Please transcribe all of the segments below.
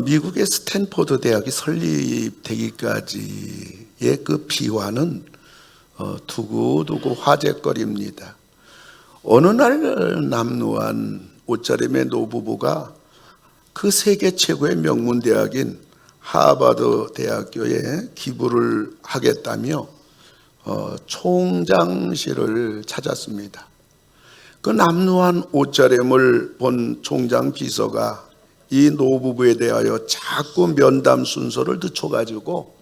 미국의 스탠포드 대학이 설립되기까지의 그 비화는 두고두고 화제거리입니다. 어느 날 남루한 옷차림의 노부부가 그 세계 최고의 명문 대학인 하버드 대학교에 기부를 하겠다며 총장실을 찾았습니다. 그 남루한 옷차림을 본 총장 비서가 이 노부부에 대하여 자꾸 면담 순서를 늦춰가지고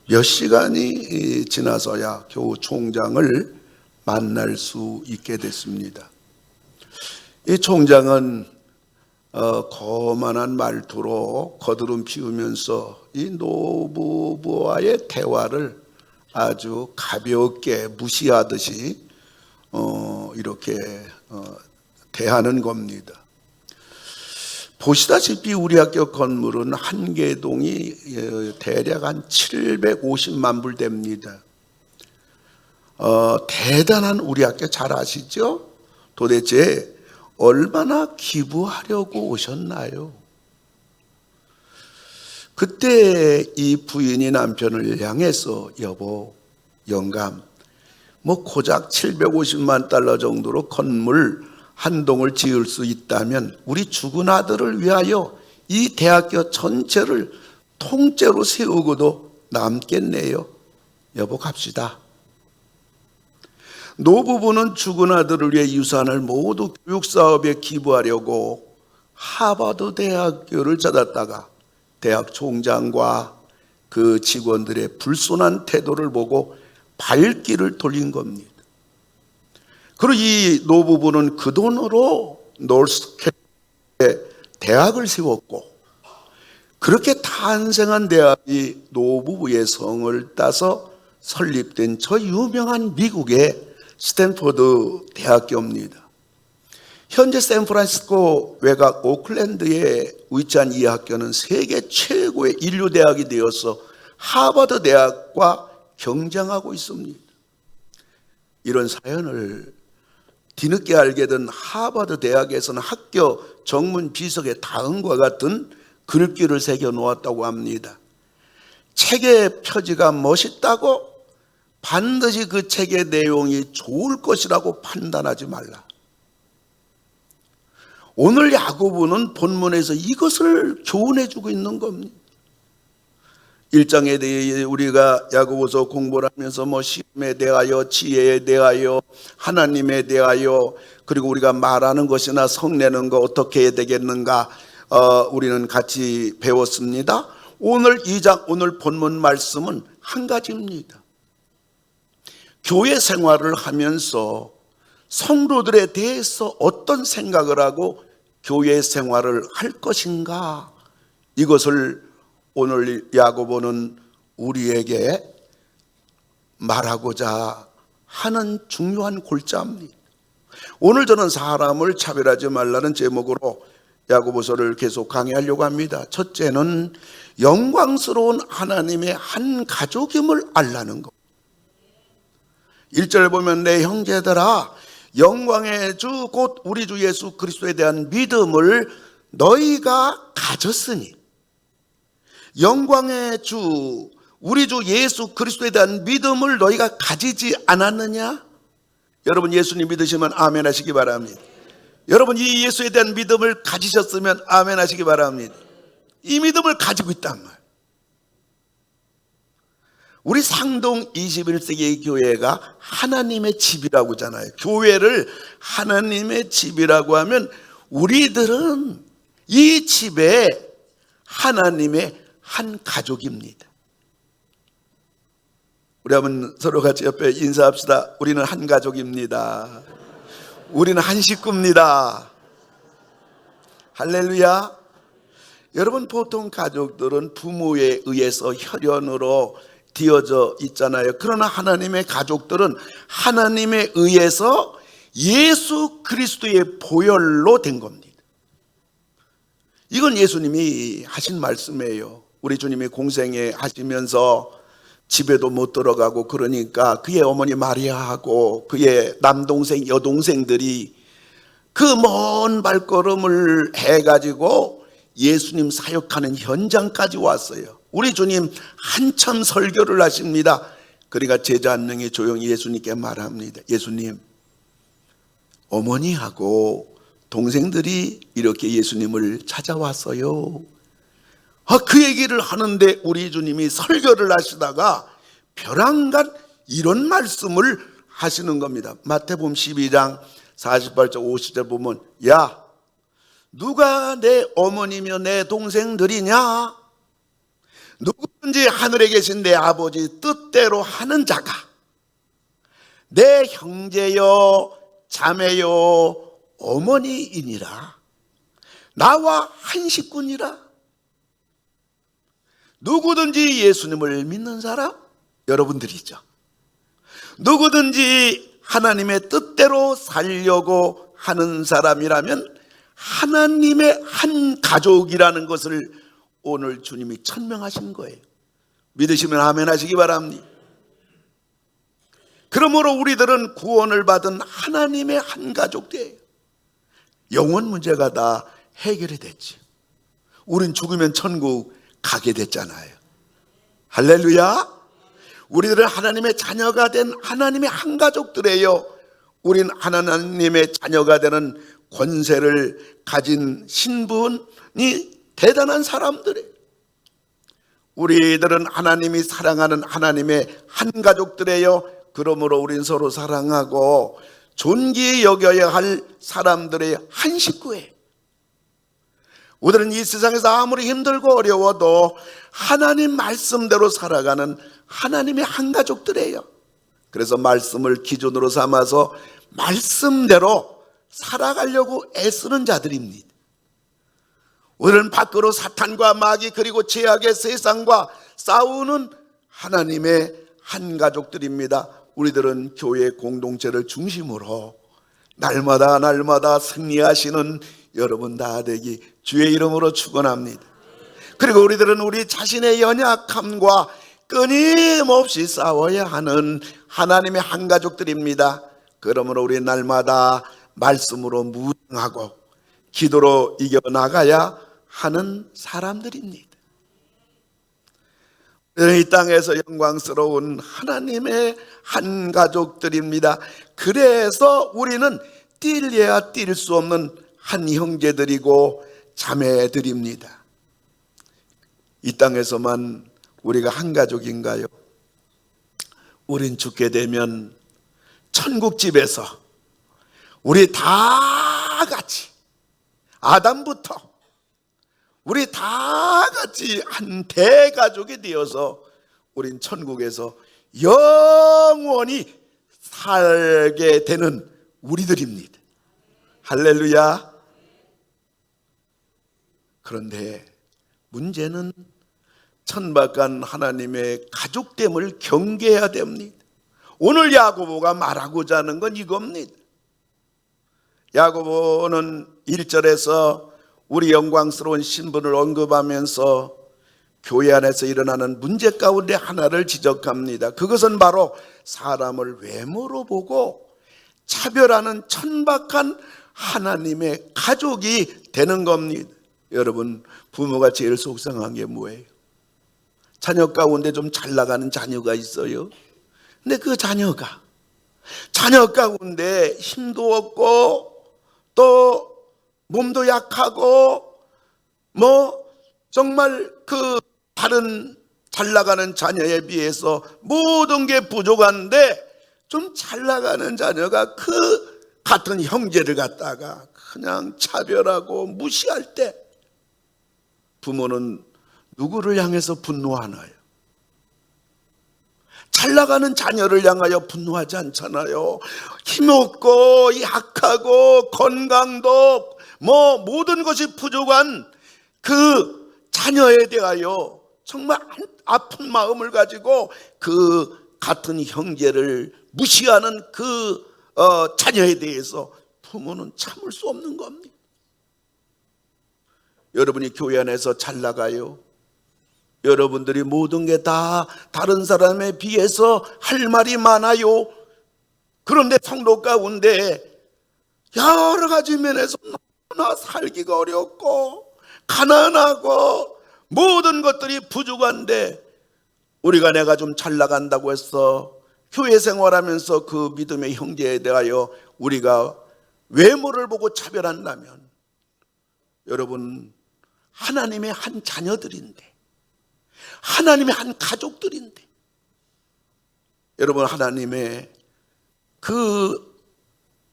몇 시간이 지나서야 겨우 총장을 만날 수 있게 됐습니다. 이 총장은 거만한 말투로 거드름 피우면서 이 노부부와의 대화를 아주 가볍게 무시하듯이 이렇게 대하는 겁니다. 보시다시피 우리 학교 건물은 한 개동이 대략 한 750만 불 됩니다. 대단한 우리 학교 잘 아시죠? 도대체 얼마나 기부하려고 오셨나요? 그때 이 부인이 남편을 향해서 여보, 영감, 고작 750만 달러 정도로 건물 한 동을 지을 수 있다면 우리 죽은 아들을 위하여 이 대학교 전체를 통째로 세우고도 남겠네요. 여보, 갑시다. 노부부는 죽은 아들을 위해 유산을 모두 교육사업에 기부하려고 하버드 대학교를 찾았다가 대학 총장과 그 직원들의 불손한 태도를 보고 발길을 돌린 겁니다. 그리고 이 노부부는 그 돈으로 노스캐롤라이나에 대학을 세웠고, 그렇게 탄생한 대학이 노부부의 성을 따서 설립된 저 유명한 미국의 스탠포드 대학교입니다. 현재 샌프란시스코 외곽 오클랜드에 위치한 이 학교는 세계 최고의 인류 대학이 되어서 하버드 대학과 경쟁하고 있습니다. 이런 사연을 뒤늦게 알게 된 하버드 대학에서는 학교 정문 비석에 다음과 같은 글귀를 새겨 놓았다고 합니다. 책의 표지가 멋있다고 반드시 그 책의 내용이 좋을 것이라고 판단하지 말라. 오늘 야고보는 본문에서 이것을 교훈해주고 있는 겁니다. 1장에 대해 우리가 야고보서 공부를 하면서 시험에 대하여, 지혜에 대하여, 하나님에 대하여, 그리고 우리가 말하는 것이나 성내는 거 어떻게 해야 되겠는가 우리는 같이 배웠습니다. 오늘 2장, 오늘 본문 말씀은 한 가지입니다. 교회 생활을 하면서 성도들에 대해서 어떤 생각을 하고 교회 생활을 할 것인가, 이것을 오늘 야고보는 우리에게 말하고자 하는 중요한 골자입니다. 오늘 저는 사람을 차별하지 말라는 제목으로 야고보서를 계속 강의하려고 합니다. 첫째는 영광스러운 하나님의 한 가족임을 알라는 것. 1절 보면 내 형제들아, 영광의 주 곧 우리 주 예수 그리스도에 대한 믿음을 너희가 가졌으니, 영광의 주 우리 주 예수 그리스도에 대한 믿음을 너희가 가지지 않았느냐? 여러분 예수님 믿으시면 아멘 하시기 바랍니다. 여러분 이 예수에 대한 믿음을 가지셨으면 아멘 하시기 바랍니다. 이 믿음을 가지고 있단 말이에요. 우리 상동 21세기의 교회가 하나님의 집이라고 하잖아요. 교회를 하나님의 집이라고 하면 우리들은 이 집에 하나님의 한 가족입니다. 우리 한번 서로 같이 옆에 인사합시다. 우리는 한 가족입니다. 우리는 한 식구입니다. 할렐루야. 여러분 보통 가족들은 부모에 의해서 혈연으로 되어져 있잖아요. 그러나 하나님의 가족들은 하나님에 의해서 예수 그리스도의 보혈로 된 겁니다. 이건 예수님이 하신 말씀이에요. 우리 주님이 공생애 하시면서 집에도 못 들어가고 그러니까 그의 어머니 마리아하고 그의 남동생 여동생들이 그 먼 발걸음을 해가지고 예수님 사역하는 현장까지 왔어요. 우리 주님 한참 설교를 하십니다. 그러니까 제자 한 명이 조용히 예수님께 말합니다. 예수님, 어머니하고 동생들이 이렇게 예수님을 찾아왔어요. 그 얘기를 하는데 우리 주님이 설교를 하시다가 벼랑간 이런 말씀을 하시는 겁니다. 마태복음 12장 48절 50절 보면, 야, 누가 내 어머니며 내 동생들이냐? 누구든지 하늘에 계신 내 아버지 뜻대로 하는 자가 내 형제요 자매요 어머니이니라. 나와 한 식구니라. 누구든지 예수님을 믿는 사람, 여러분들이죠. 누구든지 하나님의 뜻대로 살려고 하는 사람이라면 하나님의 한 가족이라는 것을 오늘 주님이 천명하신 거예요. 믿으시면 아멘 하시기 바랍니다. 그러므로 우리들은 구원을 받은 하나님의 한 가족이에요. 영혼 문제가 다 해결이 됐지. 우린 죽으면 천국 가게 됐잖아요. 할렐루야. 우리들은 하나님의 자녀가 된 하나님의 한 가족들이에요. 우린 하나님의 자녀가 되는 권세를 가진 신분이 대단한 사람들이에요. 우리들은 하나님이 사랑하는 하나님의 한 가족들이에요. 그러므로 우린 서로 사랑하고 존귀히 여겨야 할 사람들의 한 식구예요. 우리는 이 세상에서 아무리 힘들고 어려워도 하나님 말씀대로 살아가는 하나님의 한 가족들이에요. 그래서 말씀을 기준으로 삼아서 말씀대로 살아가려고 애쓰는 자들입니다. 우리는 밖으로 사탄과 마귀 그리고 죄악의 세상과 싸우는 하나님의 한 가족들입니다. 우리들은 교회 공동체를 중심으로 날마다 승리하시는 여러분 다 되기 주의 이름으로 축원합니다. 그리고 우리들은 우리 자신의 연약함과 끊임없이 싸워야 하는 하나님의 한 가족들입니다. 그러므로 우리 날마다 말씀으로 무장하고 기도로 이겨나가야 하는 사람들입니다. 이 땅에서 영광스러운 하나님의 한 가족들입니다. 그래서 우리는 뛸래야 뛸 수 없는 한 형제들이고 자매들입니다. 이 땅에서만 우리가 한 가족인가요? 우린 죽게 되면 천국집에서 우리 다 같이 아담부터 우리 다 같이 한 대가족이 되어서 우린 천국에서 영원히 살게 되는 우리들입니다. 할렐루야. 그런데 문제는 천박한 하나님의 가족됨을 경계해야 됩니다. 오늘 야고보가 말하고자 하는 건 이겁니다. 야고보는 1절에서 우리 영광스러운 신분을 언급하면서 교회 안에서 일어나는 문제 가운데 하나를 지적합니다. 그것은 바로 사람을 외모로 보고 차별하는 천박한 하나님의 가족이 되는 겁니다. 여러분, 부모가 제일 속상한 게 뭐예요? 자녀 가운데 좀 잘 나가는 자녀가 있어요. 근데 그 자녀가 자녀 가운데 힘도 없고 또 몸도 약하고 정말 그 다른 잘 나가는 자녀에 비해서 모든 게 부족한데 좀 잘 나가는 자녀가 그 같은 형제를 갖다가 그냥 차별하고 무시할 때 부모는 누구를 향해서 분노하나요? 잘 나가는 자녀를 향하여 분노하지 않잖아요. 힘없고 약하고 건강도 모든 것이 부족한 그 자녀에 대하여 정말 아픈 마음을 가지고 그 같은 형제를 무시하는 그 자녀에 대해서 부모는 참을 수 없는 겁니다. 여러분이 교회 안에서 잘 나가요. 여러분들이 모든 게 다 다른 사람에 비해서 할 말이 많아요. 그런데 성도 가운데 여러 가지 면에서 너무나 살기가 어렵고 가난하고 모든 것들이 부족한데 우리가 내가 좀 잘 나간다고 해서 교회 생활하면서 그 믿음의 형제에 대하여 우리가 외모를 보고 차별한다면 여러분, 하나님의 한 자녀들인데, 하나님의 한 가족들인데, 여러분, 하나님의 그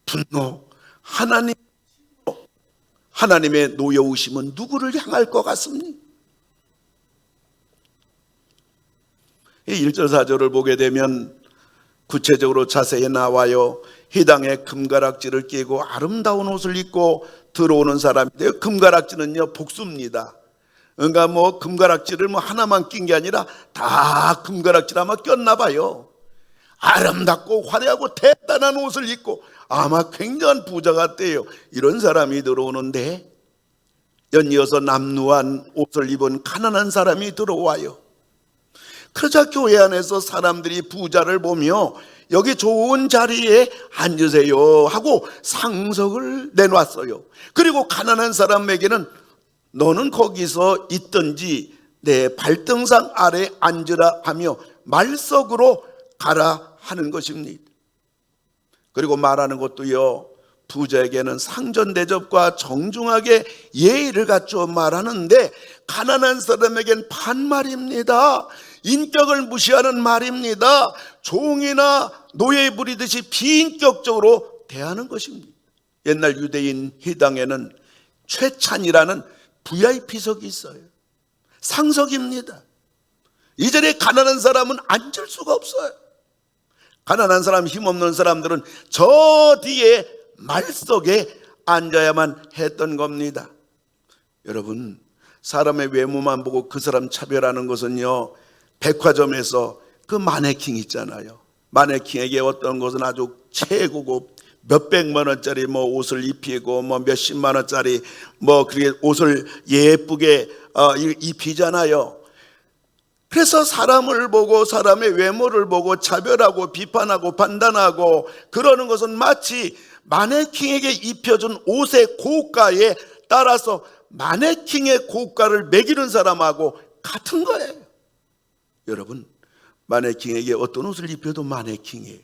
분노, 하나님의 노여우심은 누구를 향할 것 같습니까? 1절 4절을 보게 되면 구체적으로 자세히 나와요. 희당에 금가락지를 끼고 아름다운 옷을 입고 들어오는 사람인데요, 금가락지는요 복수입니다. 그러니까 금가락지를 하나만 낀 게 아니라 다 금가락지를 아마 꼈나 봐요. 아름답고 화려하고 대단한 옷을 입고 아마 굉장한 부자 같대요. 이런 사람이 들어오는데 연이어서 남루한 옷을 입은 가난한 사람이 들어와요. 그러자 교회 안에서 사람들이 부자를 보며 여기 좋은 자리에 앉으세요 하고 상석을 내놨어요. 그리고 가난한 사람에게는 너는 거기서 있든지 내 발등상 아래 앉으라 하며 말석으로 가라 하는 것입니다. 그리고 말하는 것도요, 부자에게는 상전 대접과 정중하게 예의를 갖춰 말하는데 가난한 사람에겐 반말입니다. 인격을 무시하는 말입니다. 종이나 노예 부리듯이 비인격적으로 대하는 것입니다. 옛날 유대인 희당에는 최찬이라는 VIP석이 있어요. 상석입니다. 이 자리에 가난한 사람은 앉을 수가 없어요. 가난한 사람, 힘없는 사람들은 저 뒤에 말석에 앉아야만 했던 겁니다. 여러분, 사람의 외모만 보고 그 사람 차별하는 것은요, 백화점에서 그 마네킹 있잖아요. 마네킹에게 어떤 것은 아주 최고급 몇백만 원짜리 옷을 입히고 몇십만 원짜리 그게 옷을 예쁘게 입히잖아요. 그래서 사람을 보고 사람의 외모를 보고 차별하고 비판하고 판단하고 그러는 것은 마치 마네킹에게 입혀준 옷의 고가에 따라서 마네킹의 고가를 매기는 사람하고 같은 거예요. 여러분, 마네킹에게 어떤 옷을 입혀도 마네킹이에요.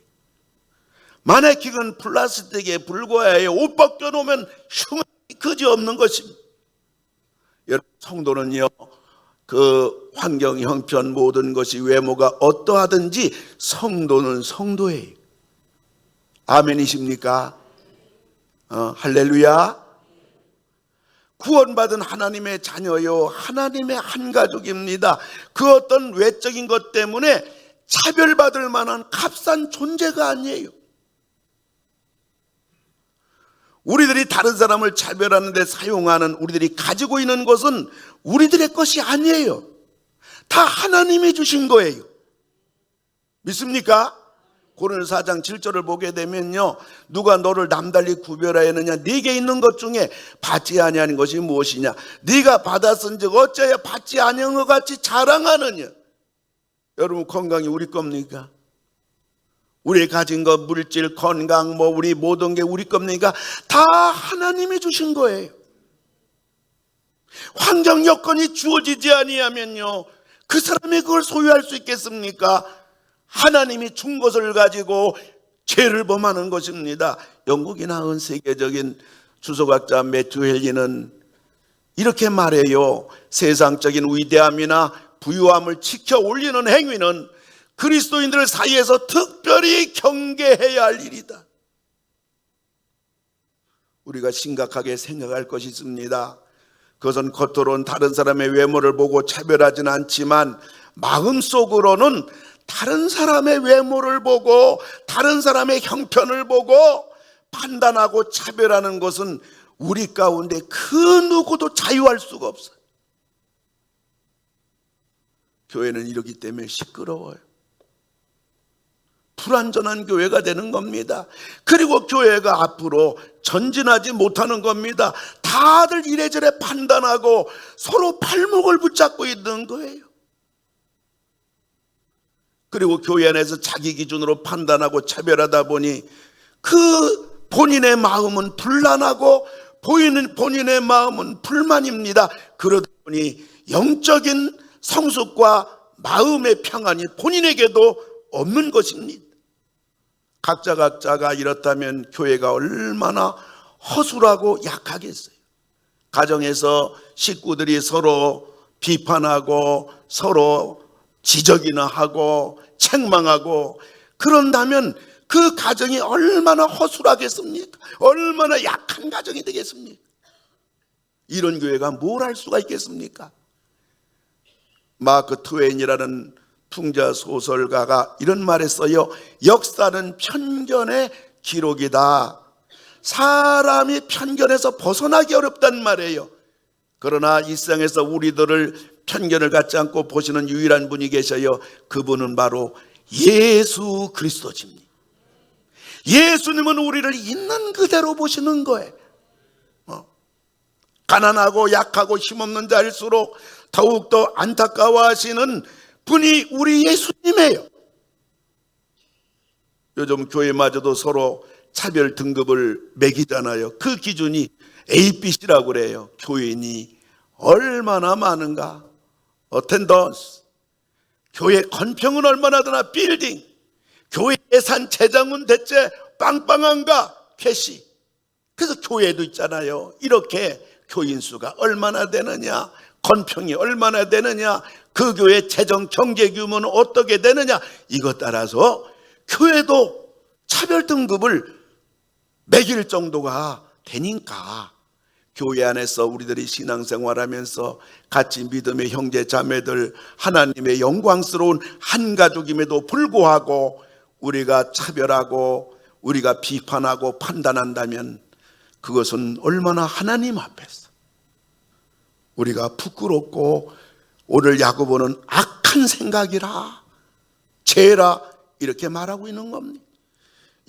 마네킹은 플라스틱에 불과해요. 옷 벗겨놓으면 흉이 그지없는 것입니다. 여러분, 성도는요, 그 환경, 형편, 모든 것이 외모가 어떠하든지 성도는 성도예요. 아멘이십니까? 할렐루야. 구원받은 하나님의 자녀요, 하나님의 한 가족입니다. 그 어떤 외적인 것 때문에 차별받을 만한 값싼 존재가 아니에요. 우리들이 다른 사람을 차별하는 데 사용하는, 우리들이 가지고 있는 것은 우리들의 것이 아니에요. 다 하나님이 주신 거예요. 믿습니까? 고린도서 4장 7절을 보게 되면요, 누가 너를 남달리 구별하였느냐? 네게 있는 것 중에 받지 아니하는 것이 무엇이냐? 네가 받았은즉 어찌하여 받지 아니한 것 같이 자랑하느냐? 여러분, 건강이 우리 겁니까? 우리 가진 것, 물질, 건강, 우리 모든 게 우리 겁니까? 다 하나님이 주신 거예요. 환경 여건이 주어지지 아니하면요, 그 사람이 그걸 소유할 수 있겠습니까? 하나님이 준 것을 가지고 죄를 범하는 것입니다. 영국이 낳은 세계적인 주석학자 매튜 헬리는 이렇게 말해요. 세상적인 위대함이나 부유함을 지켜 올리는 행위는 그리스도인들 사이에서 특별히 경계해야 할 일이다. 우리가 심각하게 생각할 것이 있습니다. 그것은 겉으로는 다른 사람의 외모를 보고 차별하지는 않지만 마음속으로는 다른 사람의 외모를 보고 다른 사람의 형편을 보고 판단하고 차별하는 것은 우리 가운데 그 누구도 자유할 수가 없어요. 교회는 이러기 때문에 시끄러워요. 불완전한 교회가 되는 겁니다. 그리고 교회가 앞으로 전진하지 못하는 겁니다. 다들 이래저래 판단하고 서로 발목을 붙잡고 있는 거예요. 그리고 교회 안에서 자기 기준으로 판단하고 차별하다 보니 그 본인의 마음은 불난하고 본인의 마음은 불만입니다. 그러다 보니 영적인 성숙과 마음의 평안이 본인에게도 없는 것입니다. 각자가 이렇다면 교회가 얼마나 허술하고 약하겠어요. 가정에서 식구들이 서로 비판하고 서로 지적이나 하고 책망하고 그런다면 그 가정이 얼마나 허술하겠습니까? 얼마나 약한 가정이 되겠습니까? 이런 교회가 뭘 할 수가 있겠습니까? 마크 트웨인이라는 풍자 소설가가 이런 말을 써요. 역사는 편견의 기록이다. 사람이 편견에서 벗어나기 어렵단 말이에요. 그러나 이 세상에서 우리들을 편견을 갖지 않고 보시는 유일한 분이 계셔요. 그분은 바로 예수 그리스도십니다. 예수님은 우리를 있는 그대로 보시는 거예요. 가난하고 약하고 힘없는 자일수록 더욱더 안타까워하시는 분이 우리 예수님이에요. 요즘 교회마저도 서로 차별 등급을 매기잖아요. 그 기준이 ABC라고 그래요. 교인이 얼마나 많은가? 어텐던스. 교회 건평은 얼마나 되나? 빌딩. 교회 예산 재정은 대체 빵빵한가? 캐시. 그래서 교회도 있잖아요. 이렇게 교인 수가 얼마나 되느냐? 건평이 얼마나 되느냐? 그 교회 재정 경제 규모는 어떻게 되느냐? 이것 따라서 교회도 차별 등급을 매길 정도가 되니까 교회 안에서 우리들이 신앙생활하면서 같이 믿음의 형제 자매들 하나님의 영광스러운 한 가족임에도 불구하고 우리가 차별하고 우리가 비판하고 판단한다면 그것은 얼마나 하나님 앞에서 우리가 부끄럽고 오늘 야고보는 악한 생각이라 죄라 이렇게 말하고 있는 겁니다.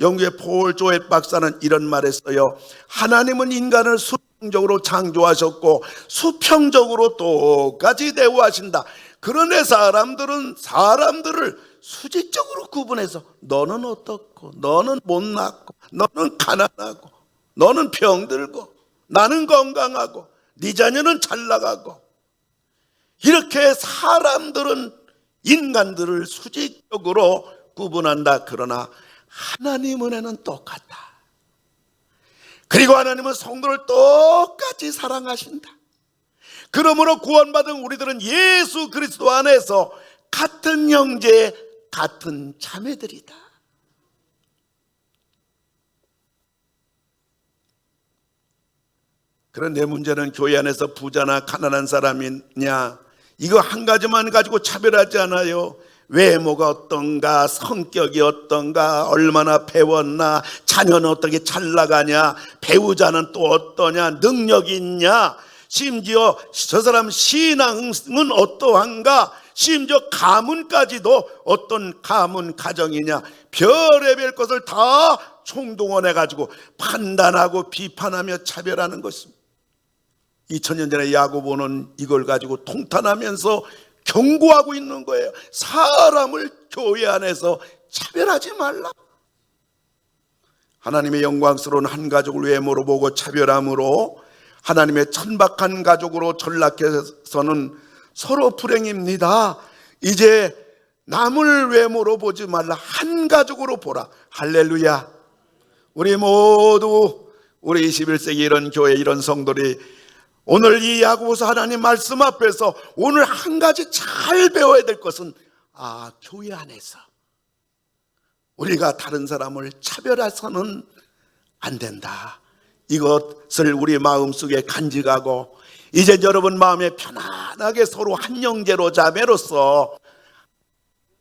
영국의 폴 조엣 박사는 이런 말을 써요. 하나님은 인간을 수평적으로 창조하셨고 수평적으로 똑같이 대우하신다. 그런데 사람들은 사람들을 수직적으로 구분해서 너는 어떻고 너는 못났고 너는 가난하고 너는 병들고 나는 건강하고 네 자녀는 잘 나가고 이렇게 사람들은 인간들을 수직적으로 구분한다. 그러나 하나님 은혜는 똑같다. 그리고 하나님은 성도를 똑같이 사랑하신다. 그러므로 구원받은 우리들은 예수 그리스도 안에서 같은 형제, 같은 자매들이다. 그런데 문제는 교회 안에서 부자나 가난한 사람이냐 이거 한 가지만 가지고 차별하지 않아요. 외모가 어떤가, 성격이 어떤가, 얼마나 배웠나, 자녀는 어떻게 잘 나가냐, 배우자는 또 어떠냐, 능력이 있냐, 심지어 저 사람 신앙은 어떠한가, 심지어 가문까지도 어떤 가문 가정이냐, 별의별 것을 다 총동원해가지고 판단하고 비판하며 차별하는 것입니다. 2000년 전에 야고보는 이걸 가지고 통탄하면서 경고하고 있는 거예요. 사람을 교회 안에서 차별하지 말라. 하나님의 영광스러운 한 가족을 외모로 보고 차별함으로 하나님의 천박한 가족으로 전락해서는 서로 불행입니다. 이제 남을 외모로 보지 말라. 한 가족으로 보라. 할렐루야. 우리 모두 우리 21세기 이런 교회 이런 성도들이 오늘 이 야고보서 하나님 말씀 앞에서 오늘 한 가지 잘 배워야 될 것은 교회 안에서 우리가 다른 사람을 차별해서는 안 된다. 이것을 우리 마음속에 간직하고 이제 여러분 마음에 편안하게 서로 한 형제로 자매로서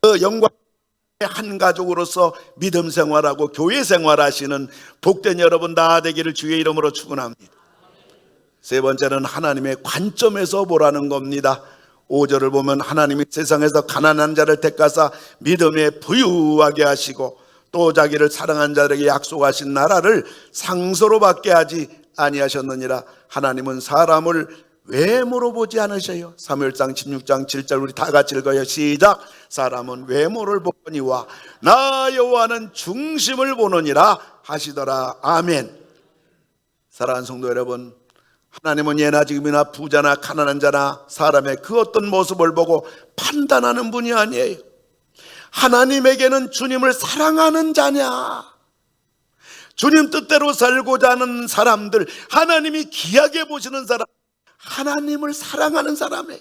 그 영광의 한 가족으로서 믿음 생활하고 교회 생활하시는 복된 여러분 다 되기를 주의 이름으로 축원합니다. 세 번째는 하나님의 관점에서 보라는 겁니다. 5절을 보면 하나님이 세상에서 가난한 자를 택하사 믿음에 부유하게 하시고 또 자기를 사랑한 자에게 약속하신 나라를 상소로 받게 하지 아니하셨느니라. 하나님은 사람을 외모로 보지 않으셔요. 사무엘상 16장 7절 우리 다 같이 읽어요. 시작. 사람은 외모를 보거니와 나 여호와는 중심을 보느니라 하시더라. 아멘. 사랑하는 성도 여러분, 하나님은 예나 지금이나 부자나 가난한 자나 사람의 그 어떤 모습을 보고 판단하는 분이 아니에요. 하나님에게는 주님을 사랑하는 자냐, 주님 뜻대로 살고자 하는 사람들, 하나님이 귀하게 보시는 사람, 하나님을 사랑하는 사람이에요.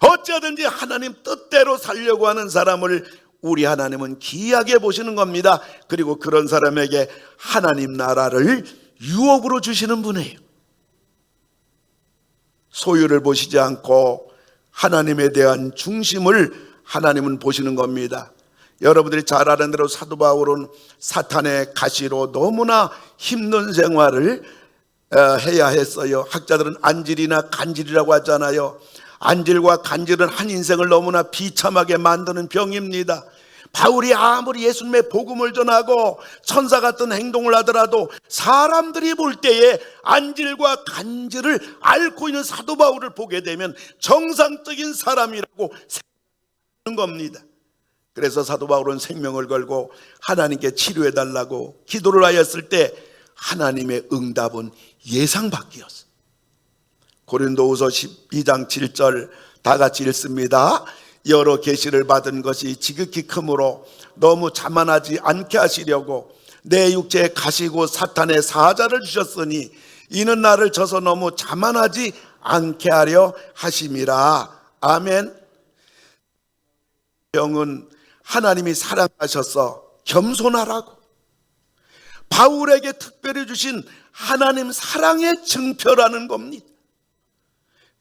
어찌하든지 하나님 뜻대로 살려고 하는 사람을 우리 하나님은 귀하게 보시는 겁니다. 그리고 그런 사람에게 하나님 나라를 유업으로 주시는 분이에요. 소유를 보시지 않고 하나님에 대한 중심을 하나님은 보시는 겁니다. 여러분들이 잘 아는 대로 사도 바울은 사탄의 가시로 너무나 힘든 생활을 해야 했어요. 학자들은 안질이나 간질이라고 하잖아요. 안질과 간질은 한 인생을 너무나 비참하게 만드는 병입니다. 바울이 아무리 예수님의 복음을 전하고 천사 같은 행동을 하더라도 사람들이 볼 때에 안질과 간질을 앓고 있는 사도 바울을 보게 되면 정상적인 사람이라고 생각하는 겁니다. 그래서 사도 바울은 생명을 걸고 하나님께 치료해달라고 기도를 하였을 때 하나님의 응답은 예상 밖이었어요. 고린도후서 12장 7절 다 같이 읽습니다. 여러 계시를 받은 것이 지극히 크므로 너무 자만하지 않게 하시려고 내 육체에 가시고 사탄의 사자를 주셨으니 이는 나를 져서 너무 자만하지 않게 하려 하심이라. 아멘. 병은 하나님이 사랑하셔서 겸손하라고, 바울에게 특별히 주신 하나님 사랑의 증표라는 겁니다.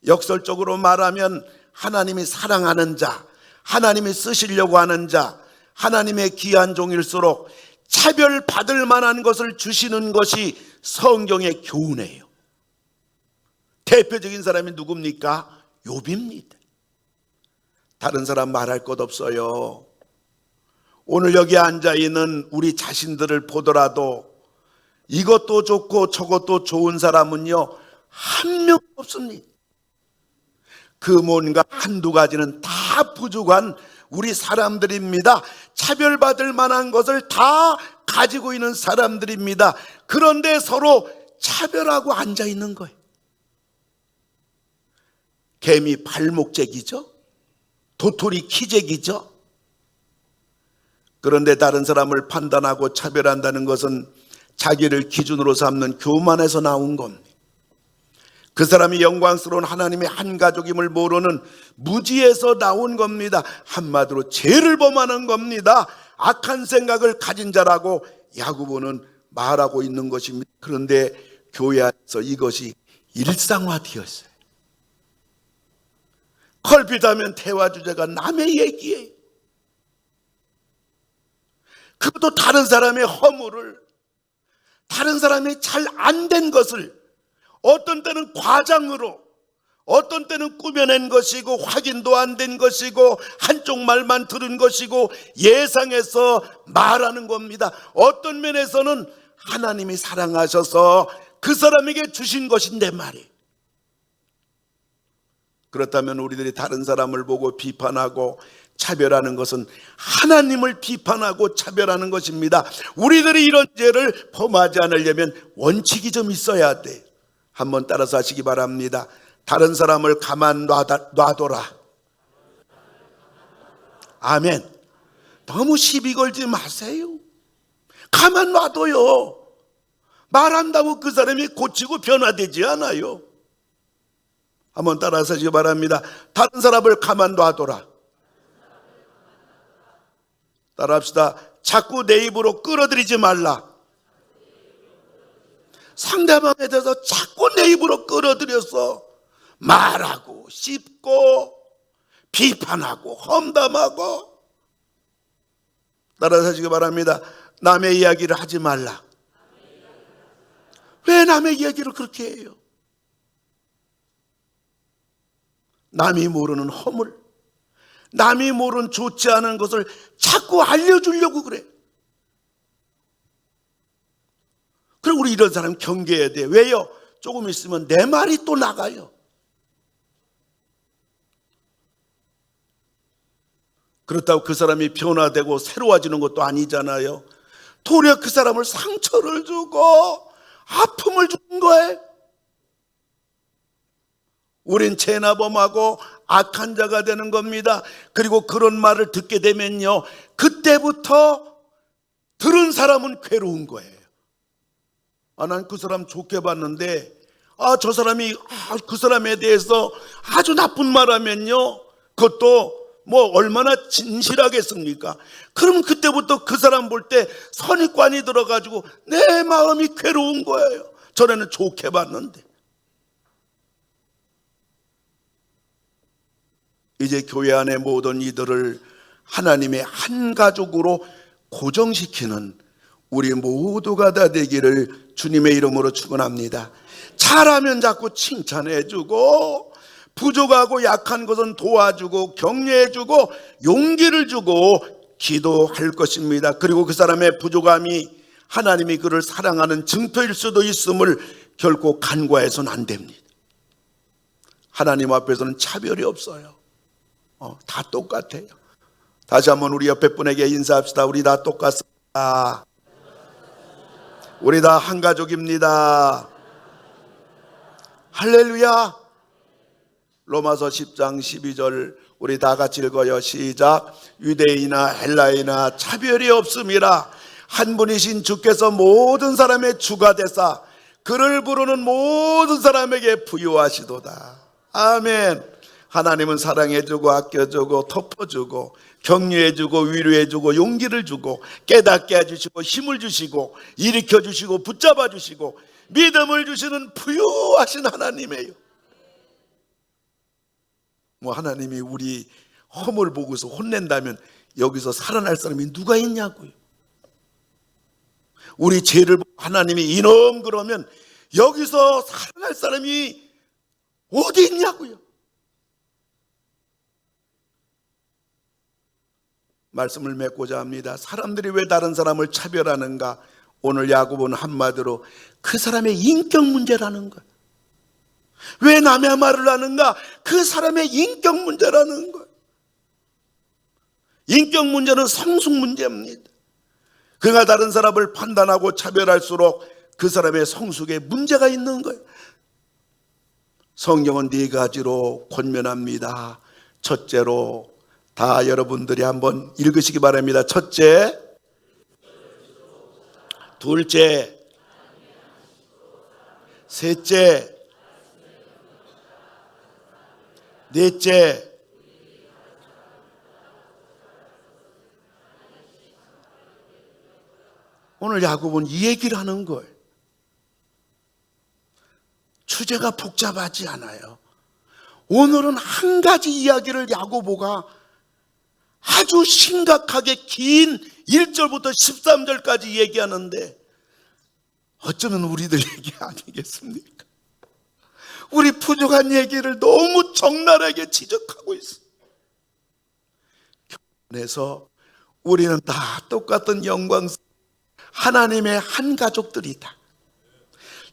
역설적으로 말하면 하나님이 사랑하는 자, 하나님이 쓰시려고 하는 자, 하나님의 귀한 종일수록 차별받을 만한 것을 주시는 것이 성경의 교훈이에요. 대표적인 사람이 누굽니까? 욥입니다. 다른 사람 말할 것 없어요. 오늘 여기 앉아있는 우리 자신들을 보더라도 이것도 좋고 저것도 좋은 사람은요 한 명 없습니다. 그 뭔가 한두 가지는 다 부족한 우리 사람들입니다. 차별받을 만한 것을 다 가지고 있는 사람들입니다. 그런데 서로 차별하고 앉아있는 거예요. 개미 발목재기죠, 도토리 키재기죠. 그런데 다른 사람을 판단하고 차별한다는 것은 자기를 기준으로 삼는 교만에서 나온 겁니다. 그 사람이 영광스러운 하나님의 한 가족임을 모르는 무지에서 나온 겁니다. 한마디로 죄를 범하는 겁니다. 악한 생각을 가진 자라고 야고보는 말하고 있는 것입니다. 그런데 교회 안에서 이것이 일상화되었어요. 컬핏하면 대화 주제가 남의 얘기예요. 그것도 다른 사람의 허물을, 다른 사람이 잘 안 된 것을 어떤 때는 과장으로, 어떤 때는 꾸며낸 것이고 확인도 안 된 것이고 한쪽 말만 들은 것이고 예상해서 말하는 겁니다. 어떤 면에서는 하나님이 사랑하셔서 그 사람에게 주신 것인데 말이에요. 그렇다면 우리들이 다른 사람을 보고 비판하고 차별하는 것은 하나님을 비판하고 차별하는 것입니다. 우리들이 이런 죄를 범하지 않으려면 원칙이 좀 있어야 돼. 한번 따라서 하시기 바랍니다. 다른 사람을 가만 놔둬라. 아멘. 너무 시비 걸지 마세요. 가만 놔둬요. 말한다고 그 사람이 고치고 변화되지 않아요. 한번 따라서 하시기 바랍니다. 다른 사람을 가만 놔둬라. 따라합시다. 자꾸 내 입으로 끌어들이지 말라. 상대방에 대해서 자꾸 내 입으로 끌어들여서 말하고 씹고 비판하고 험담하고. 따라서 하시기 바랍니다. 남의 이야기를 하지 말라. 왜 남의 이야기를 그렇게 해요? 남이 모르는 허물, 남이 모르는 좋지 않은 것을 자꾸 알려주려고 그래. 그리고 우리 이런 사람 경계해야 돼. 왜요? 조금 있으면 내 말이 또 나가요. 그렇다고 그 사람이 변화되고 새로워지는 것도 아니잖아요. 도리어 그 사람을 상처를 주고 아픔을 주는 거예요. 우린 죄나범하고 악한 자가 되는 겁니다. 그리고 그런 말을 듣게 되면요, 그때부터 들은 사람은 괴로운 거예요. 난 그 사람 좋게 봤는데 저 사람이 그 사람에 대해서 아주 나쁜 말하면요, 그것도 뭐 얼마나 진실하겠습니까? 그럼 그때부터 그 사람 볼 때 선입관이 들어가지고 내 마음이 괴로운 거예요. 전에는 좋게 봤는데. 이제 교회 안에 모든 이들을 하나님의 한 가족으로 고정시키는 우리 모두가 다 되기를 주님의 이름으로 축원합니다. 잘하면 자꾸 칭찬해주고, 부족하고 약한 것은 도와주고, 격려해주고, 용기를 주고 기도할 것입니다. 그리고 그 사람의 부족함이 하나님이 그를 사랑하는 증표일 수도 있음을 결코 간과해서는 안 됩니다. 하나님 앞에서는 차별이 없어요. 다 똑같아요. 다시 한번 우리 옆에 분에게 인사합시다. 우리 다 똑같습니다. 우리 다 한 가족입니다. 할렐루야. 로마서 10장 12절 우리 다 같이 읽어요. 시작. 유대인이나 헬라인이나 차별이 없음이라 한 분이신 주께서 모든 사람의 주가 되사 그를 부르는 모든 사람에게 부유하시도다. 아멘. 하나님은 사랑해주고 아껴주고 덮어주고 격려해주고 위로해주고 용기를 주고 깨닫게 해주시고 힘을 주시고 일으켜주시고 붙잡아주시고 믿음을 주시는 부유하신 하나님이에요. 하나님이 우리 허물 보고서 혼낸다면 여기서 살아날 사람이 누가 있냐고요. 우리 죄를 보고 하나님이 이놈 그러면 여기서 살아날 사람이 어디 있냐고요. 말씀을 맺고자 합니다. 사람들이 왜 다른 사람을 차별하는가? 오늘 야고보는 한마디로 그 사람의 인격 문제라는 거예요. 왜 남의 말을 하는가? 그 사람의 인격 문제라는 거예요. 인격 문제는 성숙 문제입니다. 그가 다른 사람을 판단하고 차별할수록 그 사람의 성숙에 문제가 있는 거예요. 성경은 4가지로 권면합니다. 첫째로 다 여러분들이 한번 읽으시기 바랍니다. 첫째, 둘째, 셋째, 넷째, 오늘 야고보는 이 얘기를 하는 거예요. 주제가 복잡하지 않아요. 오늘은 한 가지 이야기를 야고보가 아주 심각하게 긴 1절부터 13절까지 얘기하는데 어쩌면 우리들 얘기 아니겠습니까? 우리 부족한 얘기를 너무 적나라하게 지적하고 있어요. 그래서 우리는 다 똑같은 영광스러운 하나님의 한 가족들이다.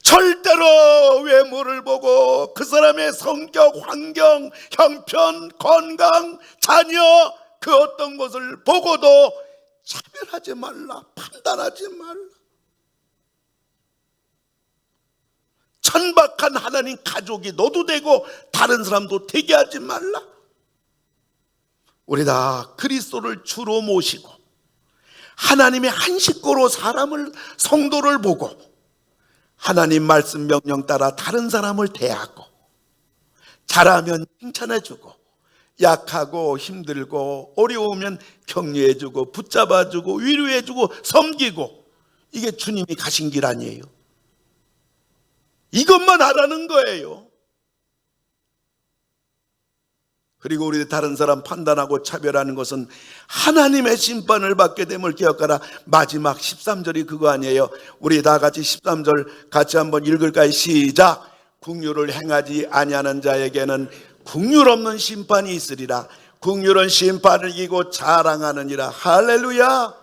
절대로 외모를 보고 그 사람의 성격, 환경, 형편, 건강, 자녀 그 어떤 것을 보고도 차별하지 말라, 판단하지 말라. 천박한 하나님 가족이 너도 되고 다른 사람도 되게 하지 말라. 우리 다 그리스도를 주로 모시고 하나님의 한 식구로 성도를 보고 하나님 말씀 명령 따라 다른 사람을 대하고 잘하면 칭찬해주고 약하고 힘들고 어려우면 격려해주고 붙잡아주고 위로해주고 섬기고, 이게 주님이 가신 길 아니에요. 이것만 하라는 거예요. 그리고 우리 다른 사람 판단하고 차별하는 것은 하나님의 심판을 받게 됨을 기억하라. 마지막 13절이 그거 아니에요. 우리 다 같이 13절 같이 한번 읽을까요? 시작. 긍휼을 행하지 아니하는 자에게는 긍휼 없는 심판이 있으리라. 긍휼은 심판을 이기고 자랑하느니라. 할렐루야.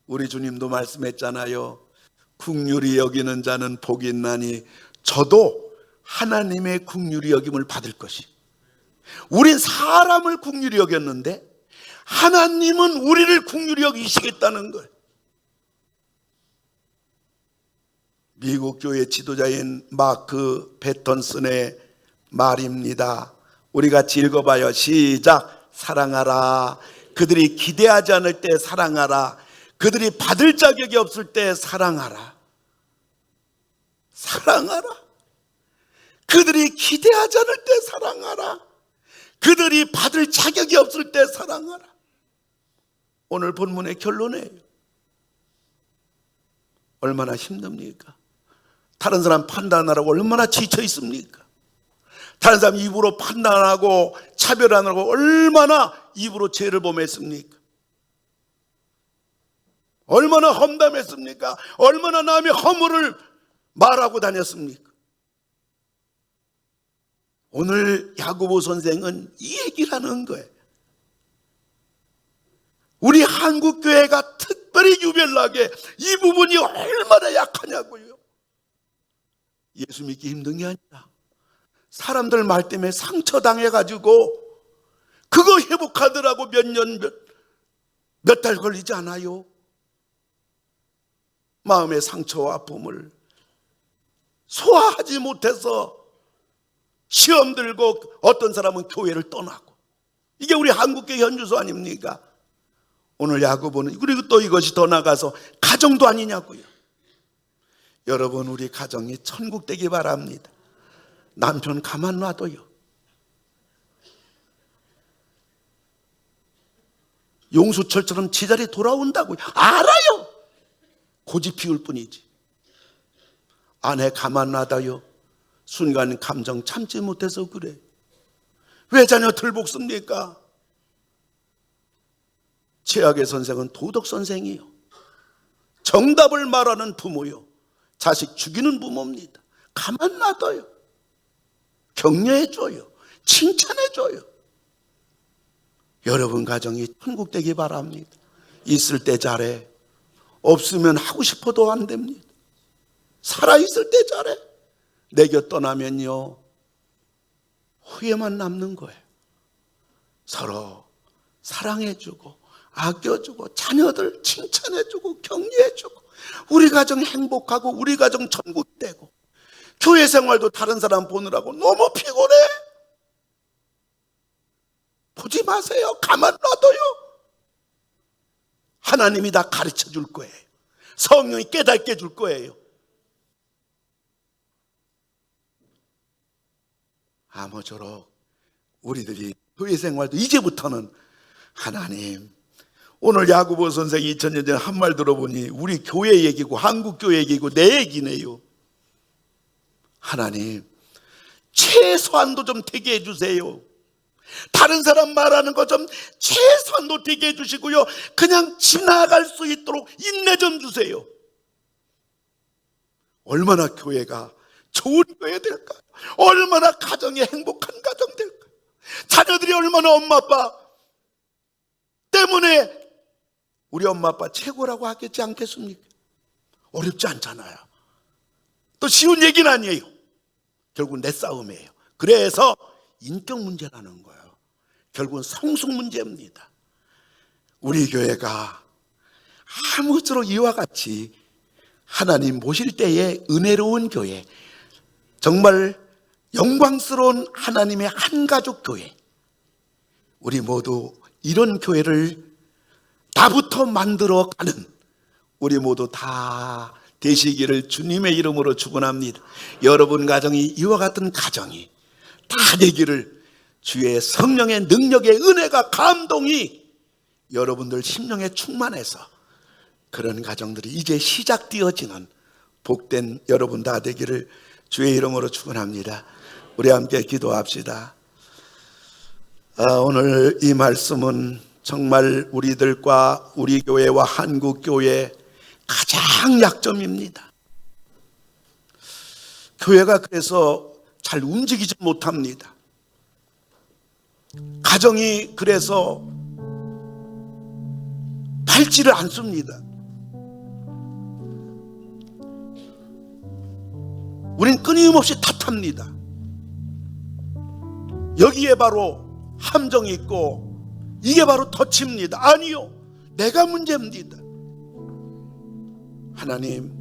우리 주님도 말씀했잖아요. 긍휼히 여기는 자는 복이 있나니 저도 하나님의 긍휼히 여김을 받을 것이. 우린 사람을 긍휼히 여겼는데 하나님은 우리를 긍휼히 여기시겠다는 거예요. 미국 교회 지도자인 마크 베턴슨의 말입니다. 우리 같이 읽어봐요. 시작. 사랑하라. 그들이 기대하지 않을 때 사랑하라. 그들이 받을 자격이 없을 때 사랑하라. 사랑하라. 그들이 기대하지 않을 때 사랑하라. 그들이 받을 자격이 없을 때 사랑하라. 오늘 본문의 결론이에요. 얼마나 힘듭니까? 다른 사람 판단하라고 얼마나 지쳐 있습니까? 다른 사람 입으로 판단하고 차별하라고 얼마나 입으로 죄를 범했습니까? 얼마나 험담했습니까? 얼마나 남의 허물을 말하고 다녔습니까? 오늘 야고보 선생은 이 얘기를 하는 거예요. 우리 한국교회가 특별히 유별나게 이 부분이 얼마나 약하냐고요. 예수 믿기 힘든 게 아니라 사람들 말 때문에 상처당해가지고 그거 회복하더라고 몇 년, 몇 달 걸리지 않아요. 마음의 상처와 아픔을 소화하지 못해서 시험 들고 어떤 사람은 교회를 떠나고, 이게 우리 한국교회 현주소 아닙니까? 오늘 야고보는 그리고 또 이것이 더 나가서 가정도 아니냐고요. 여러분, 우리 가정이 천국 되기 바랍니다. 남편 가만 놔둬요. 용수철처럼 제자리 돌아온다고요. 알아요. 고집 피울 뿐이지. 아내 가만 놔둬요. 순간 감정 참지 못해서 그래. 왜 자녀 들볶습니까? 최악의 선생은 도덕 선생이요. 정답을 말하는 부모요. 자식 죽이는 부모입니다. 가만 놔둬요. 격려해줘요. 칭찬해줘요. 여러분 가정이 천국 되기 바랍니다. 있을 때 잘해. 없으면 하고 싶어도 안 됩니다. 살아있을 때 잘해. 내겨 떠나면요, 후회만 남는 거예요. 서로 사랑해주고 아껴주고 자녀들 칭찬해주고 격려해주고 우리 가정 행복하고 우리 가정 천국 되고, 교회 생활도 다른 사람 보느라고 너무 피곤해. 보지 마세요. 가만 놔둬요. 하나님이 다 가르쳐 줄 거예요. 성령이 깨닫게 해줄 거예요. 아무쪼록 우리들이 교회 생활도 이제부터는 하나님, 오늘 야고보 선생이 2000년 전에 한 말 들어보니 우리 교회 얘기고 한국 교회 얘기고 내 얘기네요. 하나님, 최소한도 좀 되게 해주세요. 다른 사람 말하는 거 좀 최소한도 되게 해주시고요, 그냥 지나갈 수 있도록 인내 좀 주세요. 얼마나 교회가 좋은 교회 될까요? 얼마나 가정이 행복한 가정 될까요? 자녀들이 얼마나 엄마 아빠 때문에 우리 엄마 아빠 최고라고 하겠지 않겠습니까? 어렵지 않잖아요. 또 쉬운 얘기는 아니에요. 결국은 내 싸움이에요. 그래서 인격 문제라는 거예요. 결국은 성숙 문제입니다. 우리 교회가 아무쪼록 이와 같이 하나님 모실 때의 은혜로운 교회, 정말 영광스러운 하나님의 한가족 교회, 우리 모두 이런 교회를 나부터 만들어가는 우리 모두 다 되시기를 주님의 이름으로 축원합니다. 여러분 가정이 이와 같은 가정이 다 되기를 주의 성령의 능력의 은혜가 감동이 여러분들 심령에 충만해서 그런 가정들이 이제 시작되어지는 복된 여러분 다 되기를 주의 이름으로 축원합니다. 우리 함께 기도합시다. 오늘 이 말씀은 정말 우리들과 우리 교회와 한국 교회의 가장 약점입니다. 교회가 그래서 잘 움직이지 못합니다. 가정이 그래서 밟지를 않습니다. 우린 끊임없이 탓합니다. 여기에 바로 함정이 있고 이게 바로 덫입니다. 아니요, 내가 문제입니다. 하나님,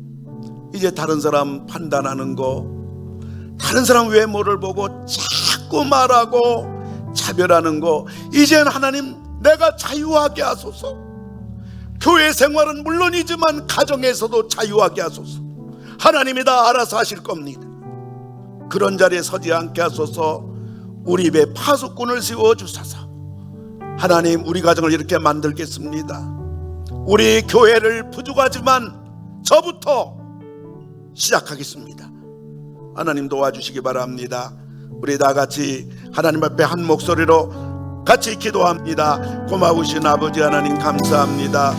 이제 다른 사람 판단하는 거, 다른 사람 외모를 보고 자꾸 말하고 차별하는 거, 이젠 하나님 내가 자유하게 하소서. 교회 생활은 물론이지만 가정에서도 자유하게 하소서. 하나님이 다 알아서 하실 겁니다. 그런 자리에 서지 않게 하소서. 우리 입에 파수꾼을 세워주소서. 하나님, 우리 가정을 이렇게 만들겠습니다. 우리 교회를 부족하지만 저부터 시작하겠습니다. 하나님 도와주시기 바랍니다. 우리 다 같이 하나님 앞에 한 목소리로 같이 기도합니다. 고마우신 아버지 하나님 감사합니다.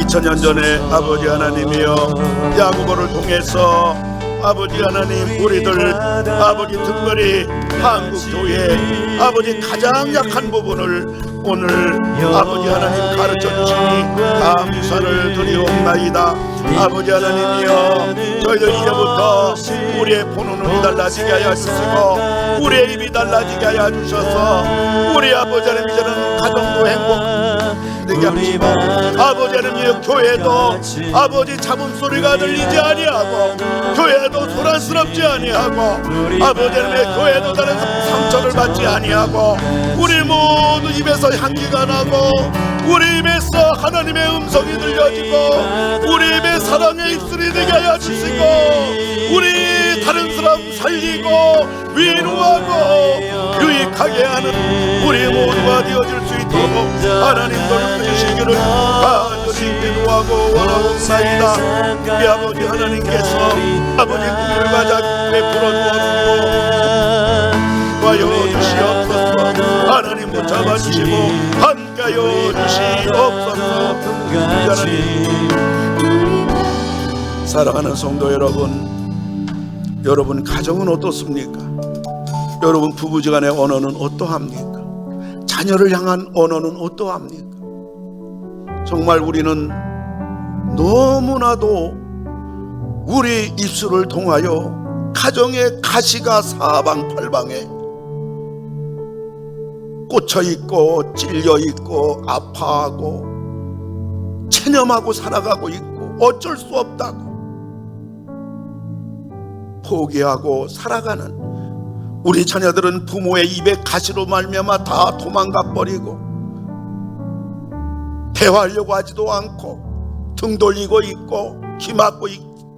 2000년 전에 아버지 하나님이여 야고보를 통해서 아버지 하나님 우리들 아버지 특별히 한국교회 아버지 가장 약한 부분을 오늘 아버지 하나님 가르쳐 주시니 감사를 드리옵나이다. 아버지 하나님이여 저희들 이제부터 우리의 보는 눈이 달라지게 하여 주시고 우리의 입이 달라지게 하여 주셔서 우리 아버지 하나님 이제는 가정도 행복되게 하시고 아버지 하나님 교회도 아버지 잡음소리가 들리지 아니하고 교회도 소란스럽지 아니하고 아버지 하나님의 교회도 다른 상처를 받지 아니하고 우리 모두 입에서 향기가 나고 우리 입에서 하나님의 음성이 들려지고 우리 입에 사랑의 입술이 되게 하여 주시고 우리 다른 사람 살리고 위로하고 유익하게 하는 우리 모두가 되어질 수 있도록 하나님 노력해 주시기를 간절히 기도하고 원하옵나이다. 우리 아버지 하나님께서 아버지 꿈을 가자 베풀어 주옵시고 하여 주시옵소서. 하나님 붙잡아 주시고 함께하여 주시옵소서. 사랑하는 성도 여러분 가정은 어떻습니까? 여러분 부부지간의 언어는 어떠합니까? 자녀를 향한 언어는 어떠합니까? 정말 우리는 너무나도 우리 입술을 통하여 가정의 가시가 사방팔방에 꽂혀있고 찔려있고 아파하고 체념하고 살아가고 있고 어쩔 수 없다고 포기하고 살아가는 우리 자녀들은 부모의 입에 가시로 말미암아 다 도망가 버리고 대화하려고 하지도 않고 등 돌리고 있고 기막고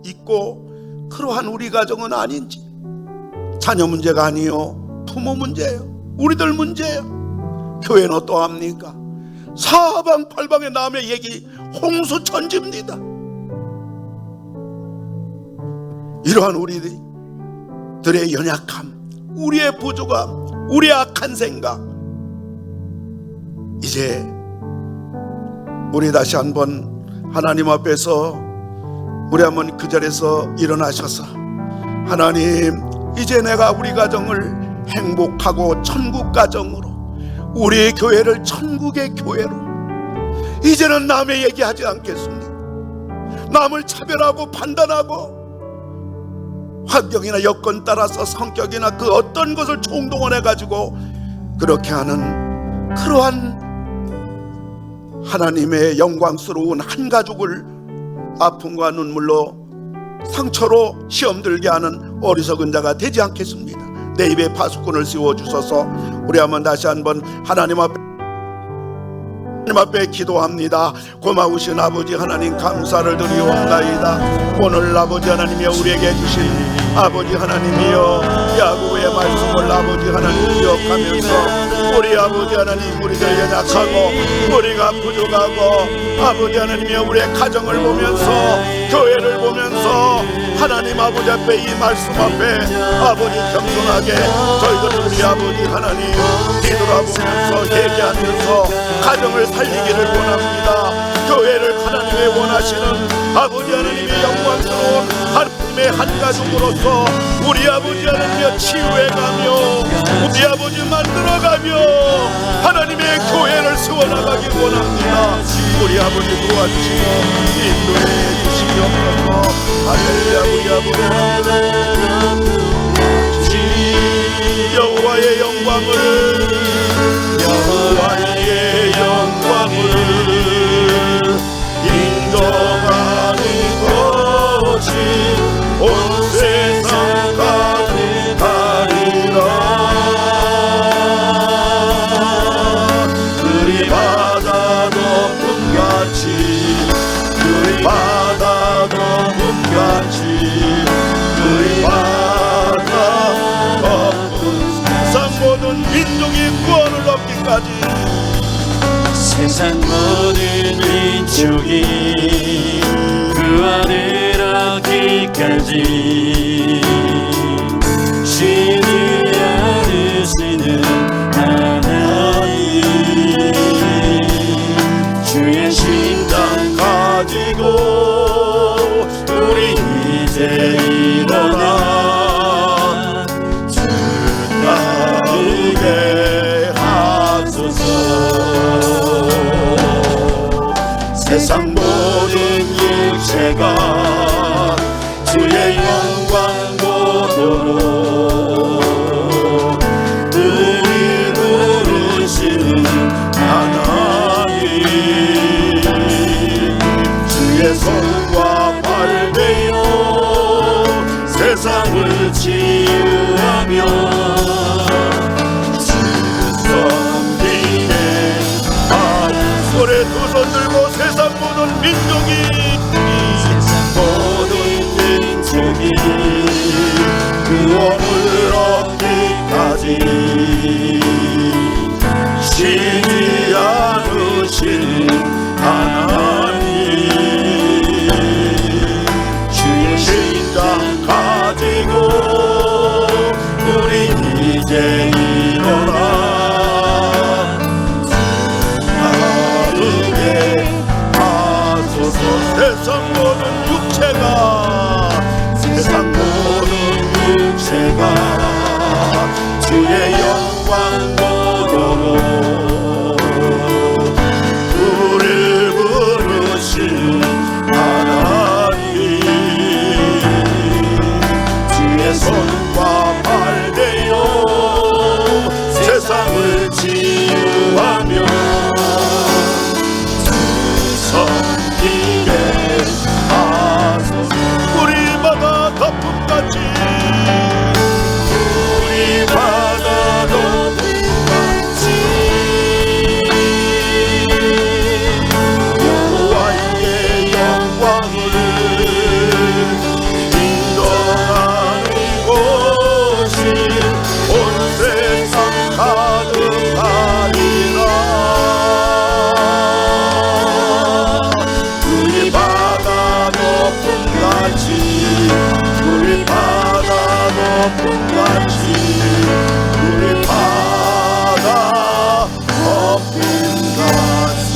있고 그러한 우리 가정은 아닌지 자녀 문제가 아니요 부모 문제예요. 우리들 문제예요. 교회는 어떠합니까? 사방팔방에 남의 얘기 홍수천지입니다. 이러한 우리들의 연약함, 우리의 부족함, 우리의 악한 생각, 이제 우리 다시 한번 하나님 앞에서 우리 한번 그 자리에서 일어나셔서 하나님, 이제 내가 우리 가정을 행복하고 천국 가정으로, 우리 교회를 천국의 교회로, 이제는 남의 얘기하지 않겠습니다. 남을 차별하고 판단하고 환경이나 여건 따라서 성격이나 그 어떤 것을 총동원해 가지고 그렇게 하는 그러한 하나님의 영광스러운 한 가족을 아픔과 눈물로 상처로 시험 들게 하는 어리석은 자가 되지 않겠습니다. 내 입에 파수꾼을 씌워주소서. 우리 한번 다시 한번 하나님 앞에 기도합니다. 고마우신 아버지 하나님 감사를 드리옵나이다. 오늘 아버지 하나님이여 우리에게 주신 아버지 하나님이여 야고보의 말씀을 아버지 하나님 기억하면서 우리 아버지 하나님 우리들 연약하고 우리가 부족하고 아버지 하나님이여 우리의 가정을 보면서 교회를 보면서 하나님 아버지 앞에 이 말씀 앞에 아버지 겸손하게 저희들은 우리 아버지 하나님 뒤돌아보면서 얘기하면서 가정을 살리기를 원합니다. 교회를 하나님의 원하시는 아버지 하나님의 영광스러운 하나님의 한 가족으로서 우리 아버지 하나님의 치유해가며 우리 아버지 만들어가며 하나님의 교회를 세워나가길 원합니다. 우리 아버지 도와주시고 인도해 주시옵소서. 할렐루야. 우리 아버지 여호와의 영광을 인정하는 것이 하늘까지 세상 모든 민족이 구원을 얻기까지 쉬지 않으시는 하나님 주의 심장 가지고 우리 이제 일어나 주 따르게 하소서. 세상 모든 육체가 주의 영광 보도록 우리 부르시는 하나님 주의 손과 발 대어 세상을 치유하며 주 섬기네. 손에 두 손 들고 세상 모든 민족이 구원을 얻기까지 쉬지 않으시는 하나님 주의 심장 가지고 우리 이제 일어나 다르게 하소서. 세상 모든 육체가 세상 모든 육체가 주의 영광 보도록 우리를 부르시는 하나님 주의 손과 발 대어 세상을 치유하며 주 섬기게 하소서. 우리 바다 덮음같이 우리 바다 덮음같이 여호와의 영광을 인정하는 곳이 온 세상 가득하리라. 우리 바다 덮음같이 우리 바다 덮음같이 우리 바다 덮음같이.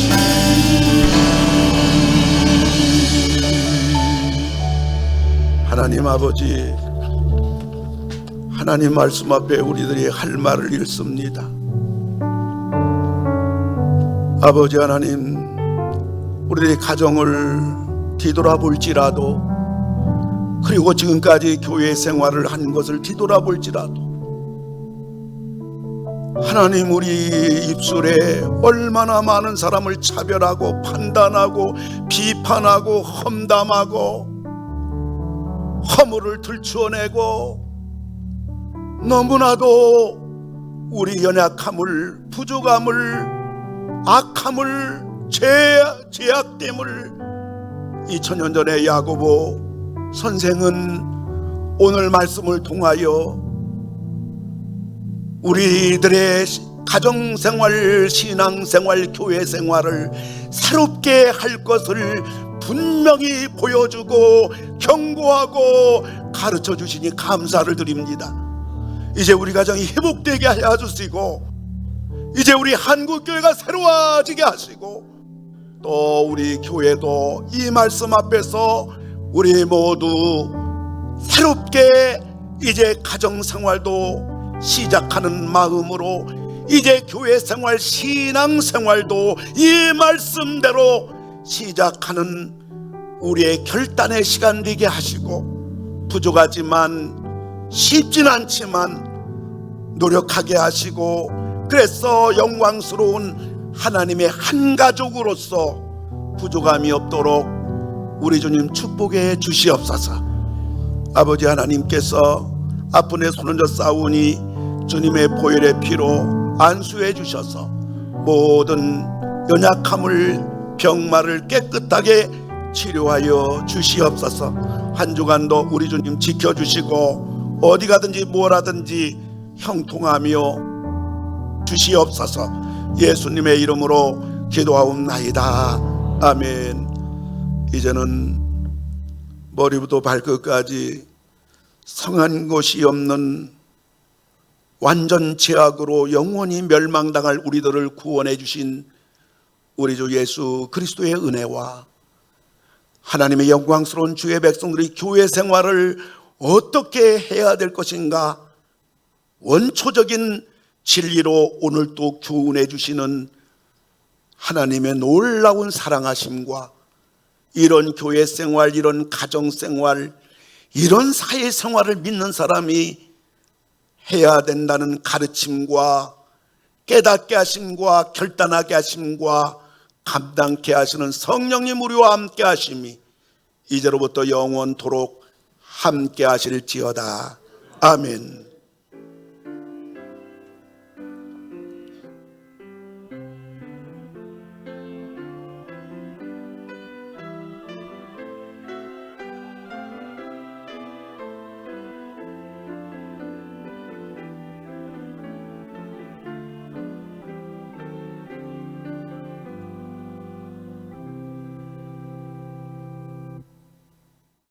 하나님 아버지, 하나님 말씀 앞에 우리들이 할 말을 잃습니다. 아버지 하나님, 우리들의 가정을 뒤돌아볼지라도, 그리고 지금까지 교회 생활을 한 것을 뒤돌아볼지라도, 하나님 우리 입술에 얼마나 많은 사람을 차별하고 판단하고 비판하고 험담하고 허물을 들추어내고, 너무나도 우리 연약함을, 부족함을, 악함을, 죄악됨을 2000년 전에 야고보 선생은 오늘 말씀을 통하여 우리들의 가정생활, 신앙생활, 교회생활을 새롭게 할 것을 분명히 보여주고 경고하고 가르쳐 주시니 감사를 드립니다. 이제 우리 가정이 회복되게 하여 주시고, 이제 우리 한국교회가 새로워지게 하시고, 또 우리 교회도 이 말씀 앞에서 우리 모두 새롭게 이제 가정생활도 시작하는 마음으로, 이제 교회생활, 신앙생활도 이 말씀대로 시작하는 우리의 결단의 시간 되게 하시고, 부족하지만 쉽진 않지만 노력하게 하시고, 그래서 영광스러운 하나님의 한 가족으로서 부족함이 없도록 우리 주님 축복해 주시옵소서. 아버지 하나님께서 아픈 애 손 얹어 싸우니 주님의 보혈의 피로 안수해 주셔서 모든 연약함을, 병마를 깨끗하게 치료하여 주시옵소서. 한 주간도 우리 주님 지켜주시고 어디 가든지 뭘 하든지 형통하며 주시옵소서. 예수님의 이름으로 기도하옵나이다. 아멘. 이제는 머리부터 발끝까지 성한 것이 없는 완전 죄악으로 영원히 멸망당할 우리들을 구원해 주신 우리 주 예수 그리스도의 은혜와 하나님의 영광스러운 주의 백성들이 교회 생활을 어떻게 해야 될 것인가 원초적인 진리로 오늘 또 교훈해 주시는 하나님의 놀라운 사랑하심과 이런 교회 생활, 이런 가정 생활, 이런 사회 생활을 믿는 사람이 해야 된다는 가르침과 깨닫게 하심과 결단하게 하심과 감당케 하시는 성령님 우리와 함께 하심이 이제로부터 영원토록 함께 하실지어다. 아멘.